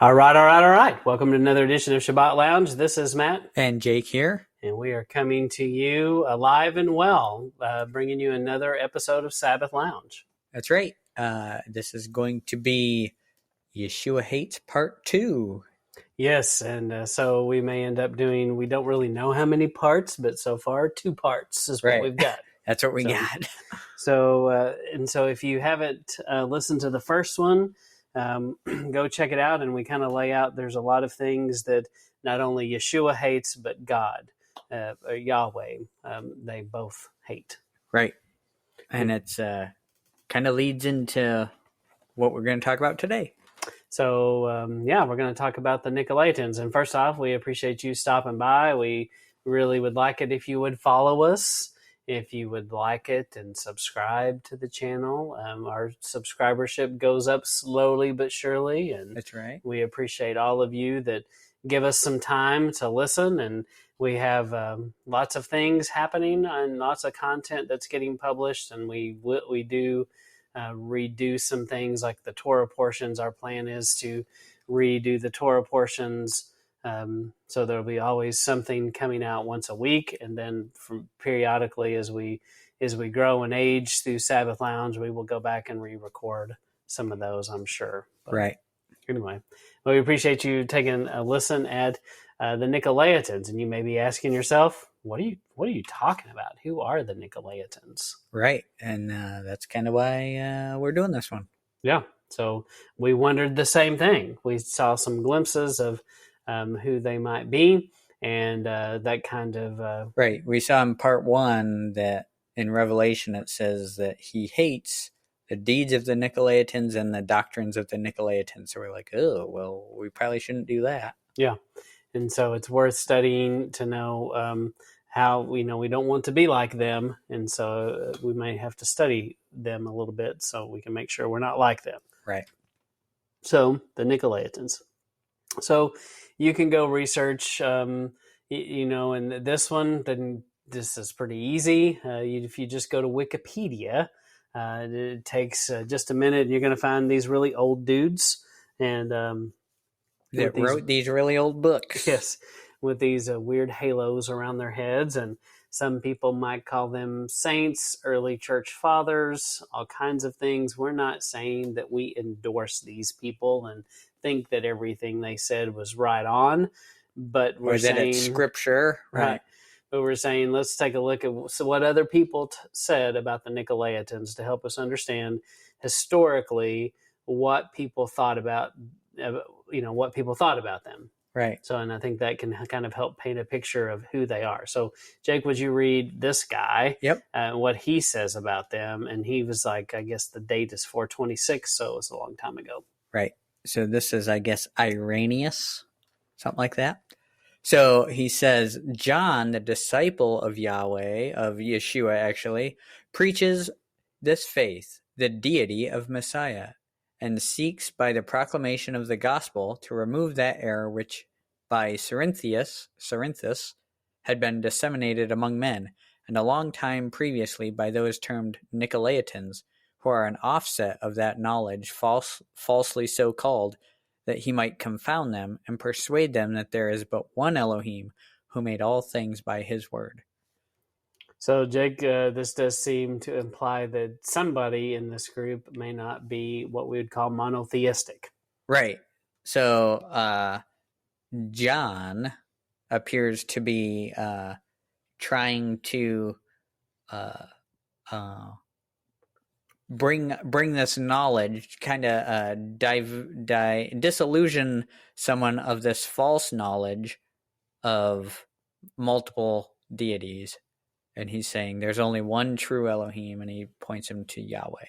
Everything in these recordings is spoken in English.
All right. Welcome to another edition of Sabbath Lounge. This is Matt. And Jake here. And we are coming to you alive and well, bringing you another episode of Sabbath Lounge. That's right. This is going to be Yeshua Hates Part 2. Yes, and so we may end up doing, we don't really know how many parts, but so far 2 parts is what we've got. That's what we got. So if you haven't listened to the first one, go check it out. And we kind of lay out, there's a lot of things that not only Yeshua hates, but God, or Yahweh, they both hate. Right. And it's kind of leads into what we're going to talk about today. So, we're going to talk about the Nicolaitans. And first off, we appreciate you stopping by. We really would like it if you would follow us, if you would like it and subscribe to the channel. Our subscribership goes up slowly but surely. And that's right. We appreciate all of you that give us some time to listen. And we have lots of things happening and lots of content that's getting published. And we do redo some things like the Torah portions. Our plan is to redo the Torah portions, so there'll be always something coming out once a week, and then from periodically as we grow in age through Sabbath Lounge, we will go back and re-record some of those, I'm sure. But right. Anyway, well, we appreciate you taking a listen at the Nicolaitans, and you may be asking yourself, what are you talking about? Who are the Nicolaitans? Right, and that's kind of why we're doing this one. Yeah, so we wondered the same thing. We saw some glimpses of who they might be, and that kind of... Right, we saw in part 1 that in Revelation it says that he hates the deeds of the Nicolaitans and the doctrines of the Nicolaitans. So we're like, oh, well, we probably shouldn't do that. Yeah. And so it's worth studying to know how we don't want to be like them. And so we may have to study them a little bit so we can make sure we're not like them. Right. So the Nicolaitans. So you can go research, and this one, then this is pretty easy. If you just go to Wikipedia, it takes just a minute. You're going to find these really old dudes and that wrote these really old books. Yes, with these weird halos around their heads. And some people might call them saints, early church fathers, all kinds of things. We're not saying that we endorse these people and think that everything they said was right on, but we're saying it's scripture. Right. But we're saying, let's take a look at what other people said about the Nicolaitans to help us understand historically what people thought about them. Right. So, and I think that can kind of help paint a picture of who they are. So, Jake, would you read this guy? Yep. What he says about them? And he was like, I guess the date is 426, so it's a long time ago. Right. So this is, I guess, Irenaeus, something like that. So he says, John, the disciple of Yahweh, of Yeshua actually, preaches this faith, the deity of Messiah, and seeks by the proclamation of the gospel to remove that error which by Cerinthus had been disseminated among men, and a long time previously by those termed Nicolaitans, who are an offset of that knowledge, falsely so called, that he might confound them and persuade them that there is but one Elohim who made all things by his word. So, Jake, this does seem to imply that somebody in this group may not be what we would call monotheistic. Right. So, John appears to be trying to bring this knowledge, kind of disillusion someone of this false knowledge of multiple deities. And he's saying there's only one true Elohim, and he points him to Yahweh.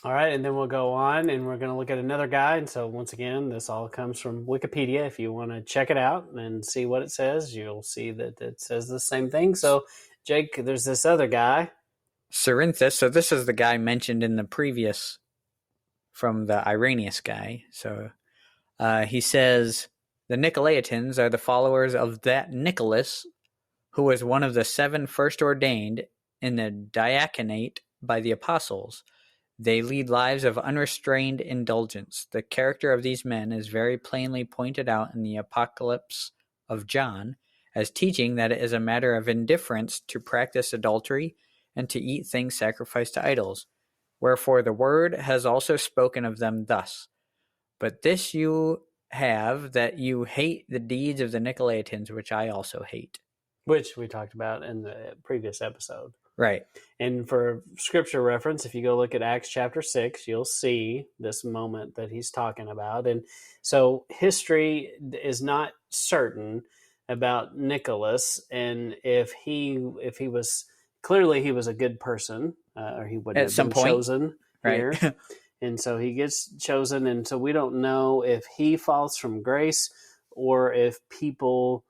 All right, and then we'll go on, and we're going to look at another guy. And so, once again, this all comes from Wikipedia. If you want to check it out and see what it says, you'll see that it says the same thing. So, Jake, there's this other guy. Cerinthus. So this is the guy mentioned in the previous, from the Irenaeus guy. So he says, the Nicolaitans are the followers of that Nicholas, who was one of the 7 first ordained in the diaconate by the apostles. They lead lives of unrestrained indulgence. The character of these men is very plainly pointed out in the Apocalypse of John as teaching that it is a matter of indifference to practice adultery and to eat things sacrificed to idols. Wherefore the word has also spoken of them thus. But this you have, that you hate the deeds of the Nicolaitans, which I also hate. Which we talked about in the previous episode. Right. And for scripture reference, if you go look at Acts chapter 6, you'll see this moment that he's talking about. And so history is not certain about Nicholas, and if he was, clearly he was a good person, or he wouldn't At have some been point. chosen here. Right. And so he gets chosen, and so we don't know if he falls from grace or if people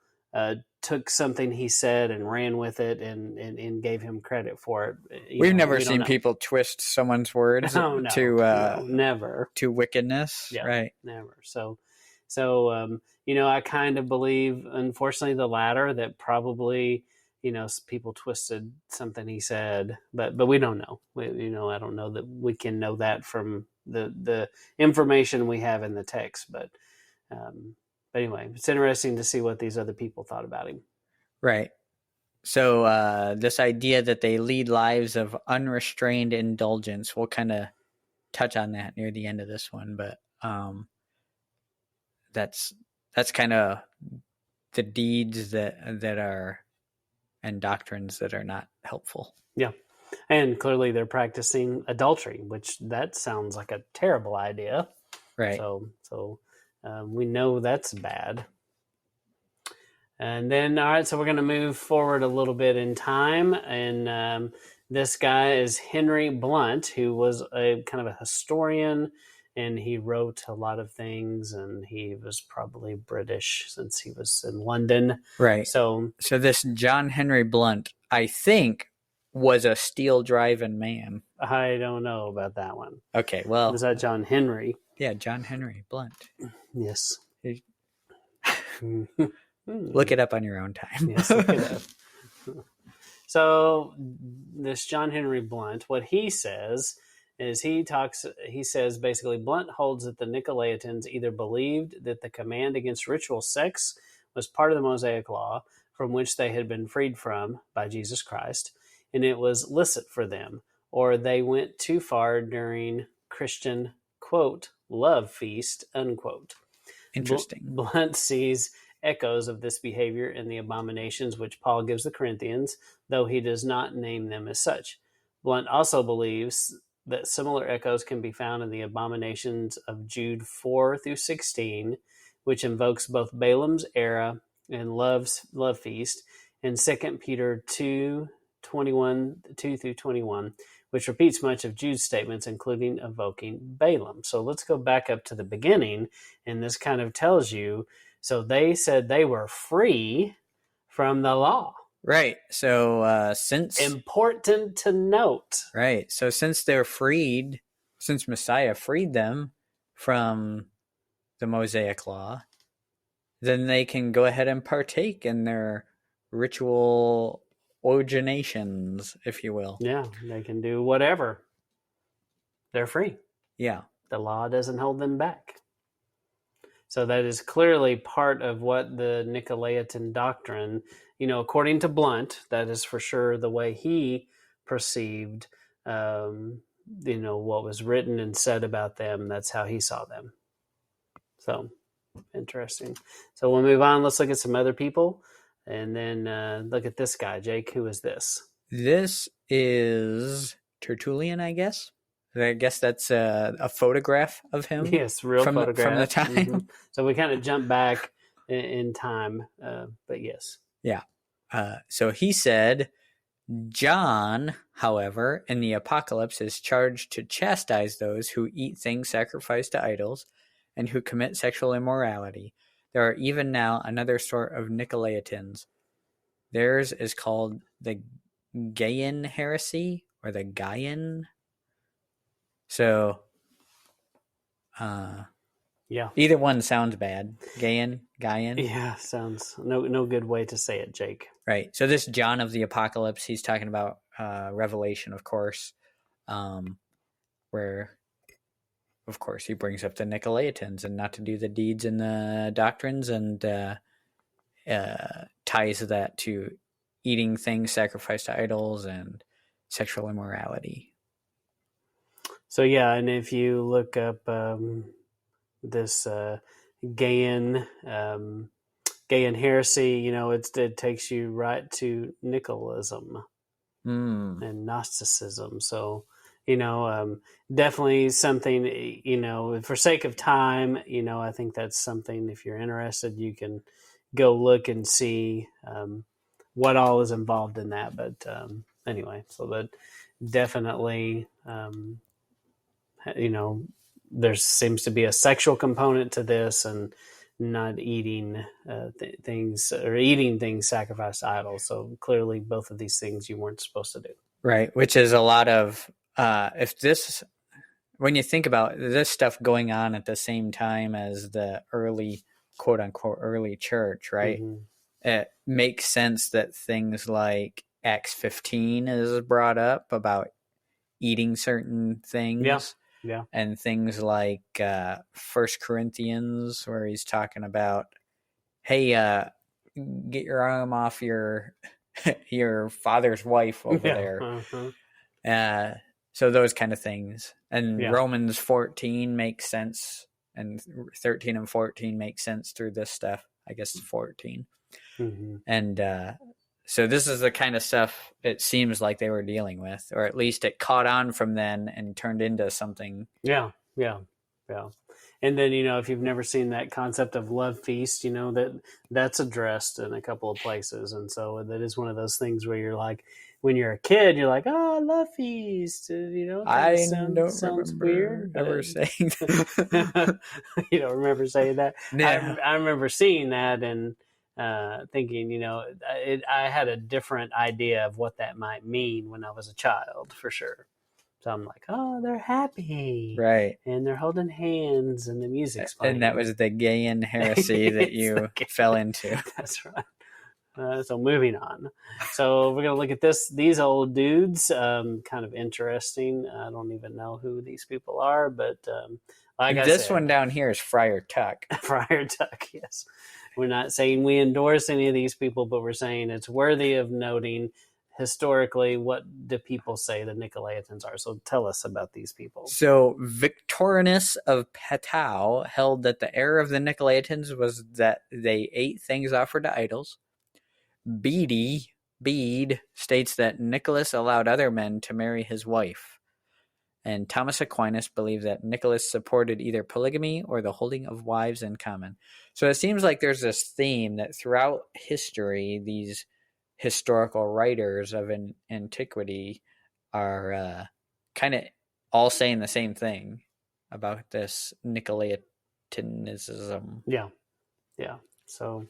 took something he said and ran with it and gave him credit for it. We've never seen people twist someo's words never to wickedness. Yeah, right. Never. So I kind of believe, unfortunately, the latter, that probably, people twisted something he said, but we don't know. I don't know that we can know that from the information we have in the text, but anyway, it's interesting to see what these other people thought about him. Right. So this idea that they lead lives of unrestrained indulgence, we'll kind of touch on that near the end of this one, but that's kind of the deeds that are and doctrines that are not helpful. Yeah. And clearly they're practicing adultery, which that sounds like a terrible idea. Right. So we know that's bad. And then, all right, so we're going to move forward a little bit in time. And this guy is Henry Blunt, who was a kind of a historian, and he wrote a lot of things, and he was probably British since he was in London. Right. So this John Henry Blunt, I think, was a steel driving man. I don't know about that one. Okay, well. Was that John Henry? Yeah, John Henry Blunt. Yes. Look it up on your own time. Yes, look it up. So this John Henry Blunt, what he says is he says basically Blunt holds that the Nicolaitans either believed that the command against ritual sex was part of the Mosaic law from which they had been freed from by Jesus Christ, and it was licit for them, or they went too far during Christian, quote, love feast, unquote. Interesting. Blunt sees echoes of this behavior in the abominations which Paul gives the Corinthians, though he does not name them as such. Blunt also believes that similar echoes can be found in the abominations of Jude 4 through 16, which invokes both Balaam's era and love feast, and 2 Peter 2 through 21, which repeats much of Jude's statements, including evoking Balaam. So let's go back up to the beginning, and this kind of tells you, so they said they were free from the law. Right. So since... Important to note. Right. So since they're freed, since Messiah freed them from the Mosaic law, then they can go ahead and partake in their ritual originations, if you will. Yeah, they can do whatever. They're free. Yeah. The law doesn't hold them back. So that is clearly part of what the Nicolaitan doctrine, according to Blunt, that is for sure the way he perceived, what was written and said about them. That's how he saw them. So, interesting. So we'll move on. Let's look at some other people. And then look at this guy, Jake. Who is this? This is Tertullian, I guess. I guess that's a photograph of him. Yes, real photograph. From the time. Mm-hmm. So we kind of jump back in time, but yes. Yeah. So he said, John, however, in the Apocalypse is charged to chastise those who eat things sacrificed to idols and who commit sexual immorality. There are even now another sort of Nicolaitans. Theirs is called the Gaian heresy, or the Gaian. So, yeah, either one sounds bad. Gaian. Yeah, sounds no good way to say it, Jake. Right. So this John of the Apocalypse, he's talking about Revelation, of course, where where, of course, he brings up the Nicolaitans and not to do the deeds and the doctrines, and ties that to eating things sacrificed to idols and sexual immorality. So yeah, and if you look up this Gaian heresy, it takes you right to Nicholism and Gnosticism. So definitely something, for sake of time, I think that's something, if you're interested, you can go look and see what all is involved in that. But anyway, so that definitely, there seems to be a sexual component to this, and not eating things or eating things sacrificed to idols. So clearly both of these things you weren't supposed to do. Right, which is a lot of, when you think about this stuff going on at the same time as the early, quote unquote, early church, right? Mm-hmm. It makes sense that things like Acts 15 is brought up about eating certain things. Yeah. And things like 1 Corinthians, where he's talking about, hey, get your arm off your father's wife over there. Uh-huh. So those kind of things. And Romans 14 makes sense, and 13 and 14 make sense through this stuff. I guess 14. Mm-hmm. And so this is the kind of stuff it seems like they were dealing with, or at least it caught on from then and turned into something. Yeah. And then, if you've never seen that concept of love feast, that's addressed in a couple of places. And so that is one of those things where you're like, when you're a kid, you're like, oh, love feast. I sounds weird. Never saying that. You don't remember saying that? No. I remember seeing that and thinking, I had a different idea of what that might mean when I was a child, for sure. So I'm like, oh, they're happy. Right. And they're holding hands and the music's playing. And that was the Gaian heresy that you fell into. That's right. So moving on. So we're going to look at these old dudes. Kind of interesting. I don't even know who these people are, but like this one down here is Friar Tuck. Friar Tuck, yes. We're not saying we endorse any of these people, but we're saying it's worthy of noting historically, what do people say the Nicolaitans are? So tell us about these people. So Victorinus of Patau held that the error of the Nicolaitans was that they ate things offered to idols. Bede states that Nicholas allowed other men to marry his wife. And Thomas Aquinas believed that Nicholas supported either polygamy or the holding of wives in common. So it seems like there's this theme that throughout history, these historical writers of antiquity are kind of all saying the same thing about this Nicolaitanism. Yeah. So,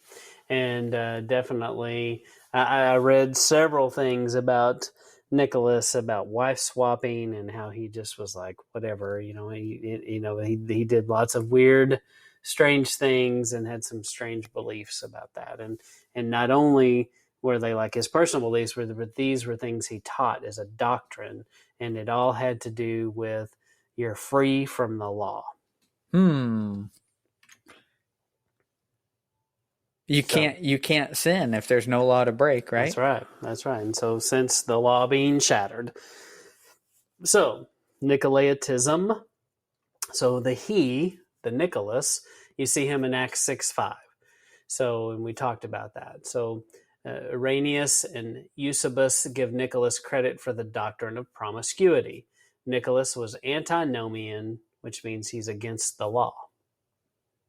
and definitely, I read several things about Nicholas, about wife swapping, and how he just was like, whatever, he did lots of weird, strange things and had some strange beliefs about that. And not only were they like his personal beliefs, but these were things he taught as a doctrine, and it all had to do with you're free from the law. You can't sin if there's no law to break, right? That's right. And so since the law being shattered, so Nicolaitism, so the Nicholas, you see him in Acts 6:5. So, and we talked about that. So Irenaeus and Eusebius give Nicholas credit for the doctrine of promiscuity. Nicholas was antinomian, which means he's against the law.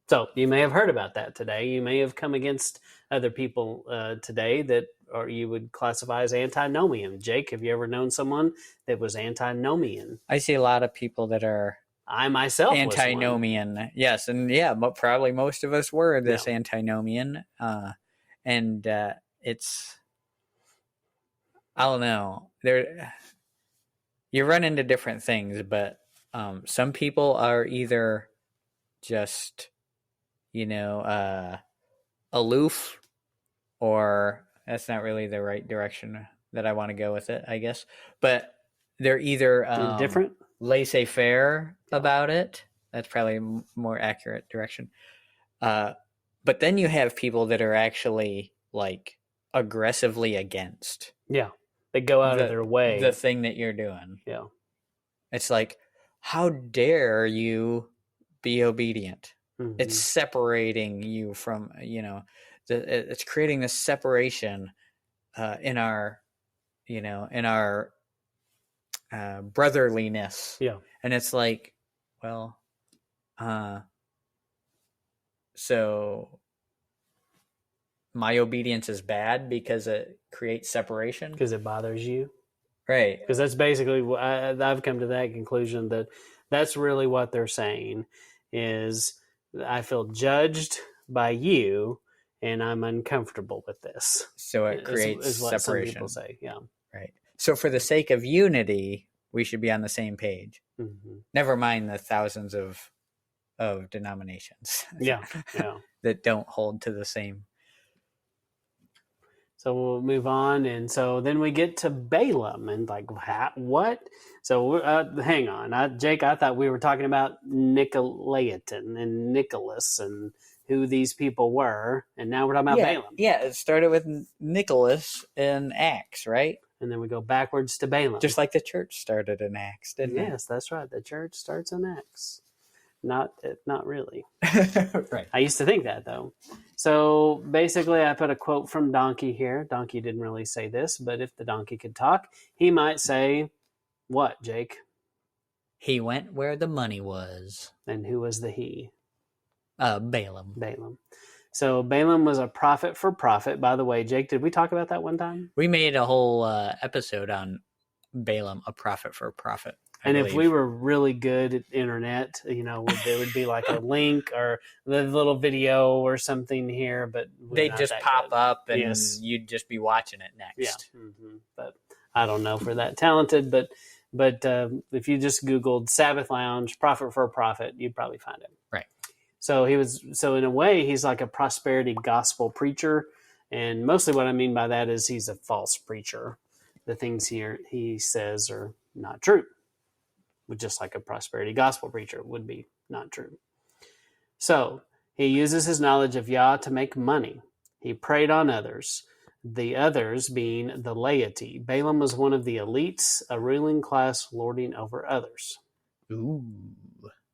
So you may have heard about that today. You may have come against other people today that or you would classify as antinomian. Jake, have you ever known someone that was antinomian? I see a lot of people that are I myself antinomian. Yes, and but probably most of us were this antinomian. And it's, I don't know. You run into different things, but some people are either just, aloof, or that's not really the right direction that I want to go with it, I guess. But they're either indifferent. laissez-faire about it. That's probably a more accurate direction. But then you have people that are actually like aggressively against. Yeah. They go out of their way. The thing that you're doing. Yeah. It's like, how dare you be obedient? Mm-hmm. It's separating you from, it's creating this separation in our brotherliness. Yeah. And it's like, well, so my obedience is bad because it creates separation? Because it bothers you? Right. Because that's basically what I've come to that conclusion, that that's really what they're saying is, I feel judged by you and I'm uncomfortable with this. So it creates is what separation. Some people say. Yeah. Right. So for the sake of unity, we should be on the same page. Mm-hmm. Never mind the thousands of denominations. Yeah. Yeah. that don't hold to the same. So we'll move on. And so then we get to Balaam and like, what? So hang on. Jake, I thought we were talking about Nicolaitan and Nicholas and who these people were. And now we're talking about Balaam. Yeah, it started with Nicholas in Acts, right? And then we go backwards to Balaam. Just like the church started in Acts, didn't it? Yes, that's right. The church starts in Acts. Not really. Right. I used to think that, though. So basically, I put a quote from Donkey here. Donkey didn't really say this, but if the donkey could talk, he might say, what, Jake? He went where the money was. And who was the he? Balaam. Balaam. So Balaam was a prophet for profit. By the way, Jake, did we talk about that one time? We made a whole episode on Balaam, a prophet for profit. And if we were really good at internet, there would be like a link or the little video or something here, but they'd just pop up and you'd just be watching it next. Yeah. Mm-hmm. But I don't know if we're that talented, but if you just Googled Sabbath Lounge, prophet for profit, you'd probably find it. Right. So in a way, he's like a prosperity gospel preacher. And mostly what I mean by that is he's a false preacher. The things he says are not true. Just like a prosperity gospel preacher would be not true. So he uses his knowledge of Yah to make money. He preyed on others, the others being the laity. Balaam was one of the elites, a ruling class lording over others. Ooh,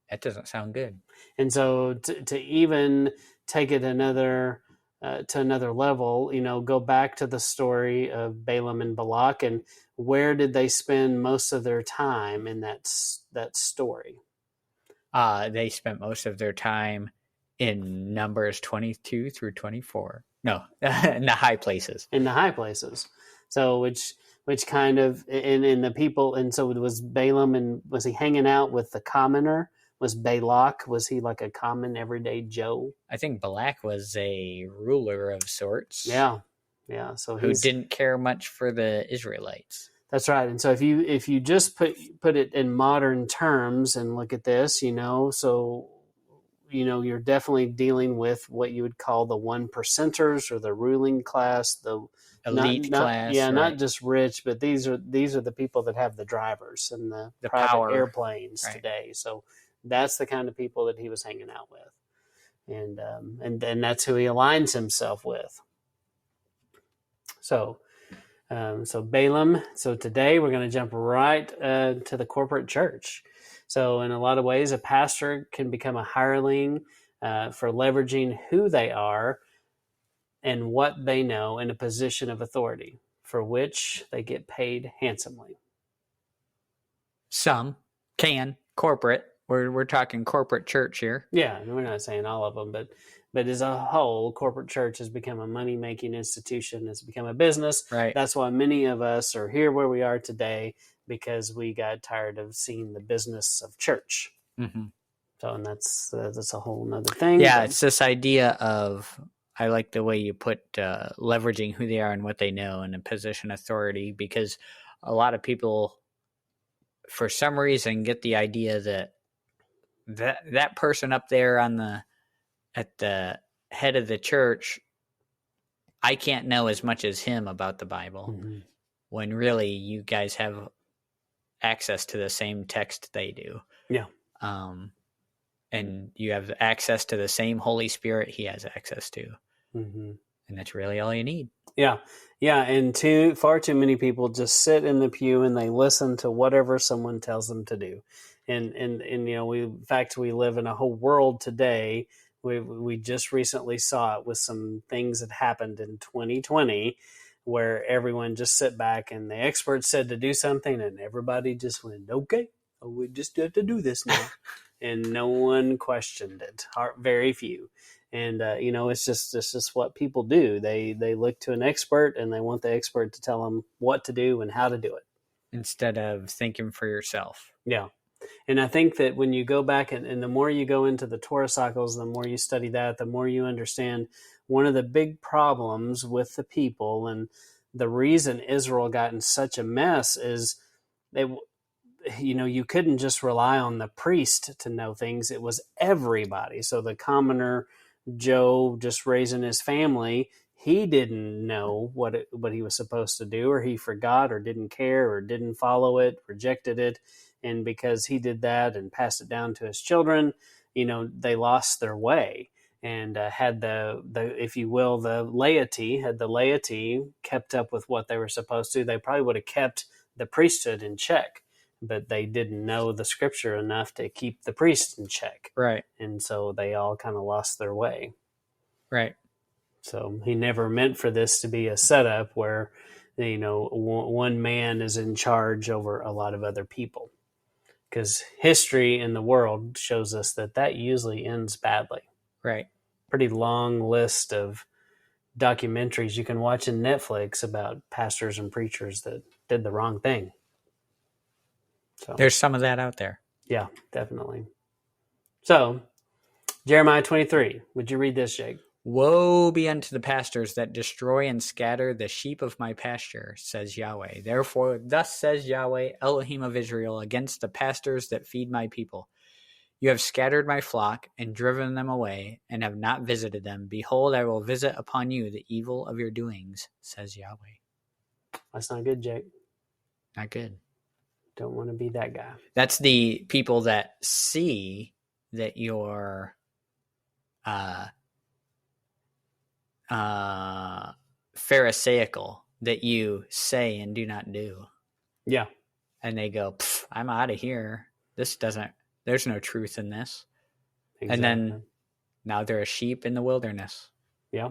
that doesn't sound good. And so to even take it to another level, go back to the story of Balaam and Balak, and where did they spend most of their time in that story? They spent most of their time in Numbers 22 through 24. No, in the high places. In the high places. So which kind of, in the people, and so it was Balaam, and was he hanging out with the commoner? Was Balak, was he like a common everyday Joe? I think Balak was a ruler of sorts. Yeah. Yeah. So who didn't care much for the Israelites. That's right. And so if you just put it in modern terms and look at this, so you're definitely dealing with what you would call the 1%ers or the ruling class, the elite class. Yeah, right. Not just rich, but these are the people that have the drivers and the private power airplanes right. today. So that's the kind of people that he was hanging out with, and that's who he aligns himself with. So Balaam. So today we're going to jump right to the corporate church. So in a lot of ways, a pastor can become a hireling for leveraging who they are and what they know in a position of authority, for which they get paid handsomely. Some can corporate. We're talking corporate church here. Yeah, we're not saying all of them, but as a whole, corporate church has become a money-making institution. It's become a business. Right. That's why many of us are here where we are today, because we got tired of seeing the business of church. Mm-hmm. So, and that's a whole nother thing. Yeah, it's this idea of, I like the way you put leveraging who they are and what they know in a position of authority, because a lot of people, for some reason, get the idea that person up there at the head of the church, I can't know as much as him about the Bible, mm-hmm. when really you guys have access to the same text they do. Yeah. And you have access to the same Holy Spirit he has access to. Mm-hmm. And that's really all you need. Yeah. And far too many people just sit in the pew and they listen to whatever someone tells them to do. And in fact, we live in a whole world today. We just recently saw it with some things that happened in 2020 where everyone just sit back and the experts said to do something and everybody just went, okay, we just have to do this now. And no one questioned it. Very few. And it's just what people do. They look to an expert and they want the expert to tell them what to do and how to do it instead of thinking for yourself. Yeah. And I think that when you go back and the more you go into the Torah cycles, the more you study that, the more you understand one of the big problems with the people and the reason Israel got in such a mess is you couldn't just rely on the priest to know things. It was everybody. So the commoner Joe just raising his family, he didn't know what he was supposed to do, or he forgot or didn't care or didn't follow it, rejected it. And because he did that and passed it down to his children, they lost their way. And had the if you will, the laity kept up with what they were supposed to, they probably would have kept the priesthood in check. But they didn't know the scripture enough to keep the priests in check. Right. And so they all kind of lost their way. Right. So he never meant for this to be a setup where, one man is in charge over a lot of other people. Because history in the world shows us that usually ends badly. Right. Pretty long list of documentaries you can watch in Netflix about pastors and preachers that did the wrong thing. So there's some of that out there. Yeah, definitely. So, Jeremiah 23. Would you read this, Jake? Woe be unto the pastors that destroy and scatter the sheep of my pasture, says Yahweh. Therefore, thus says Yahweh, Elohim of Israel, against the pastors that feed my people. You have scattered my flock and driven them away, and have not visited them. Behold, I will visit upon you the evil of your doings, says Yahweh. That's not good, Jake. Not good. Don't want to be that guy. That's the people that see that you're Pharisaical, that you say and do not do. Yeah. And they go, I'm out of here. There's no truth in this. Exactly. And then now they're a sheep in the wilderness. Yeah.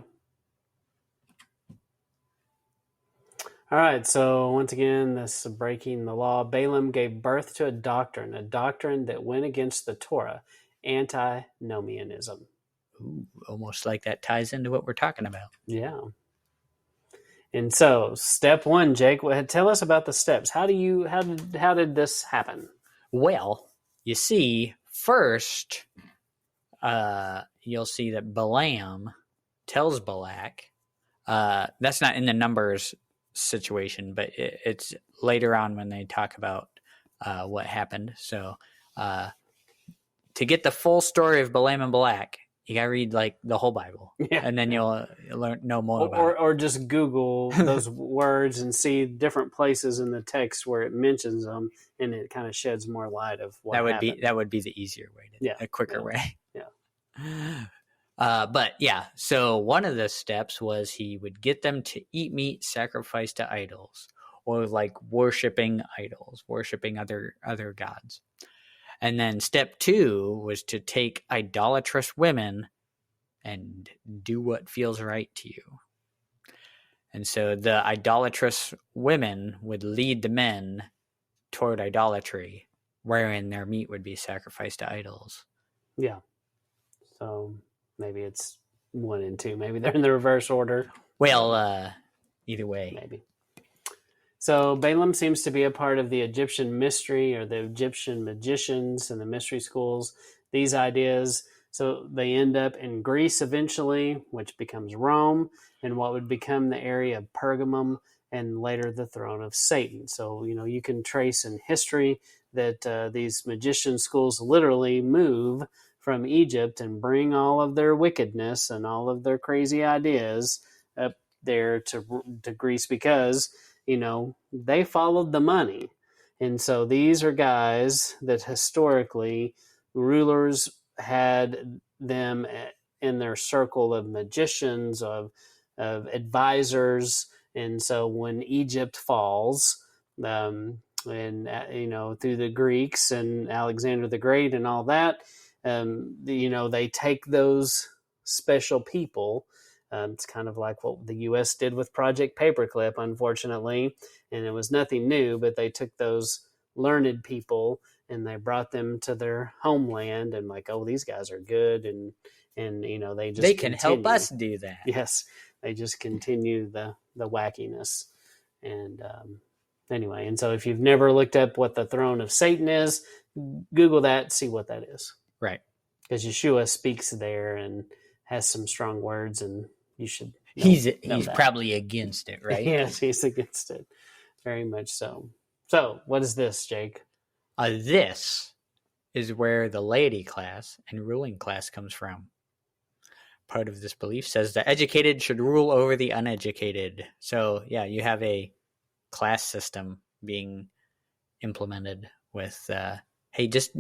All right, so once again, this is breaking the law. Balaam gave birth to a doctrine that went against the Torah, antinomianism. Ooh, almost like that ties into what we're talking about. Yeah. And so, step one, Jake, tell us about the steps. How did this happen? Well, you see, first, you'll see that Balaam tells Balak. That's not in the Numbers situation, but it's later on when they talk about what happened. So to get the full story of Balaam and Balak, you gotta read like the whole Bible, and then you'll know more about it. Or just Google those words and see different places in the text where it mentions them, and it kind of sheds more light of what happened. That would be the easier way, a quicker way. Yeah. But yeah, so one of the steps was he would get them to eat meat sacrificed to idols, or like worshiping idols, worshiping other gods. And then step 2 was to take idolatrous women and do what feels right to you. And so the idolatrous women would lead the men toward idolatry, wherein their meat would be sacrificed to idols. Yeah. So maybe it's 1 and 2. Maybe they're in the reverse order. Well, either way. Maybe. So Balaam seems to be a part of the Egyptian mystery, or the Egyptian magicians and the mystery schools. These ideas, so they end up in Greece eventually, which becomes Rome, and what would become the area of Pergamum, and later the throne of Satan. So, you can trace in history that these magician schools literally move from Egypt and bring all of their wickedness and all of their crazy ideas up there to Greece, because they followed the money. And so these are guys that historically rulers had them in their circle of magicians, of advisors. And so when Egypt falls, and through the Greeks and Alexander the Great and all that, they take those special people. It's kind of like what the U.S. did with Project Paperclip, unfortunately, and it was nothing new, but they took those learned people and they brought them to their homeland, and like, oh, these guys are good, and they can help us do that. Yes, they just continue the wackiness. And anyway, and so if you've never looked up what the throne of Satan is, Google that, see what that is. Right. Because Yeshua speaks there and has some strong words, and you should know, he's that. Probably against it, right? Yes, he's against it. Very much so. So, what is this, Jake? This is where the laity class and ruling class comes from. Part of this belief says the educated should rule over the uneducated. So, yeah, you have a class system being implemented with, hey, just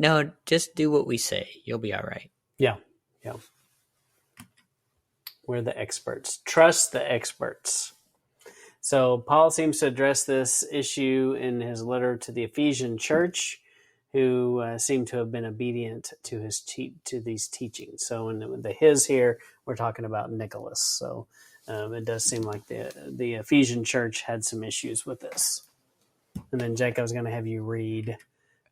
do what we say. You'll be all right. Yeah. We're the experts. Trust the experts. So Paul seems to address this issue in his letter to the Ephesian church, who seem to have been obedient to these teachings. So in the his here, we're talking about Nicholas. So it does seem like the Ephesian church had some issues with this. And then Jake, I was going to have you read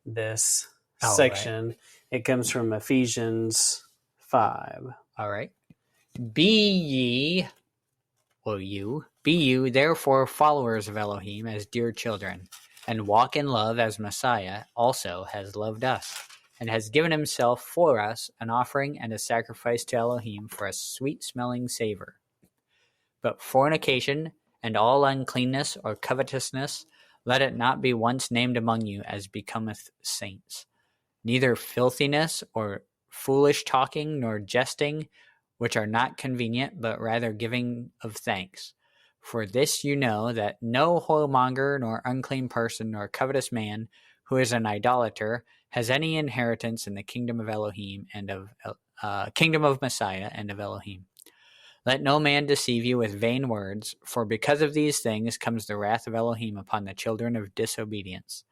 this section. Right. It comes from Ephesians 5. All right. Be you, therefore, followers of Elohim as dear children, and walk in love as Messiah also has loved us, and has given himself for us an offering and a sacrifice to Elohim for a sweet-smelling savor. But fornication and all uncleanness or covetousness, let it not be once named among you as becometh saints, neither filthiness or foolish talking nor jesting, which are not convenient, but rather giving of thanks. For this you know, that no whoremonger, nor unclean person, nor covetous man, who is an idolater, has any inheritance in the kingdom of Elohim and of kingdom of Messiah and of Elohim. Let no man deceive you with vain words, for because of these things comes the wrath of Elohim upon the children of disobedience.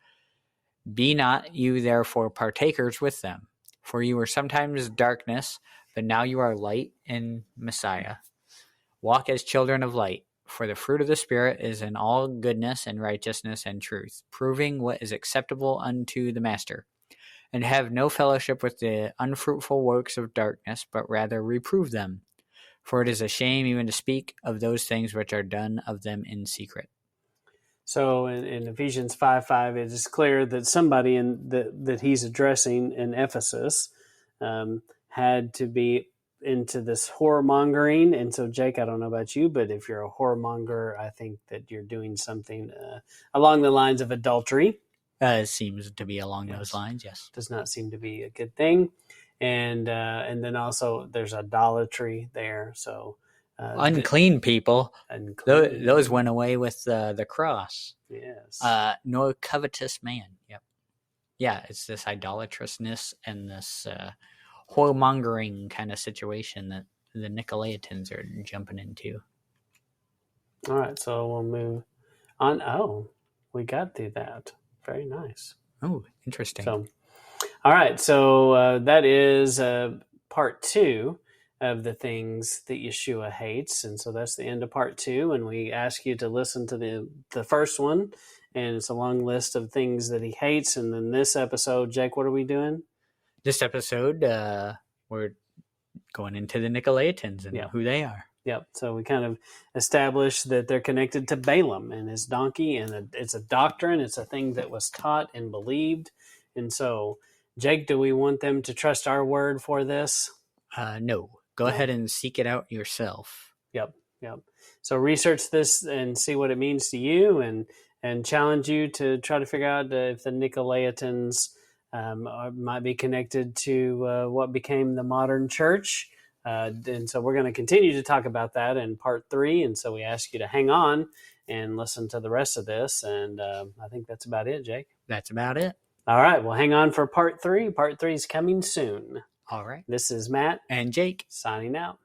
Be not you therefore partakers with them, for you were sometimes darkness, but now you are light in Messiah. Walk as children of light, for the fruit of the Spirit is in all goodness and righteousness and truth, proving what is acceptable unto the Master. And have no fellowship with the unfruitful works of darkness, but rather reprove them. For it is a shame even to speak of those things which are done of them in secret. So in Ephesians 5:5, it is clear that somebody that he's addressing in Ephesus had to be into this whoremongering. And so, Jake, I don't know about you, but if you're a whoremonger, I think that you're doing something along the lines of adultery. It seems to be along those lines, yes. Does not seem to be a good thing. And then also there's idolatry there. So unclean people, those went away with the cross. Yes. Nor covetous man. Yep. Yeah, it's this idolatrousness and this whoremongering kind of situation that the Nicolaitans are jumping into. All right, so we'll move on. Oh, we got through that. Very nice. Oh, interesting. So, all right, so that is part 2 of the things that Yeshua hates, and so that's the end of part 2. And we ask you to listen to the first one, and it's a long list of things that he hates. And then this episode, Jake, what are we doing? This episode, we're going into the Nicolaitans and who they are. Yep. So we kind of established that they're connected to Balaam and his donkey, and it's a doctrine. It's a thing that was taught and believed. And so, Jake, do we want them to trust our word for this? No. Go ahead and seek it out yourself. Yep. So research this and see what it means to you, and challenge you to try to figure out if the Nicolaitans might be connected to what became the modern church. And so we're going to continue to talk about that in part 3. And so we ask you to hang on and listen to the rest of this. And I think that's about it, Jake. That's about it. All right. Well, hang on for part 3. Part 3 is coming soon. All right. This is Matt and Jake signing out.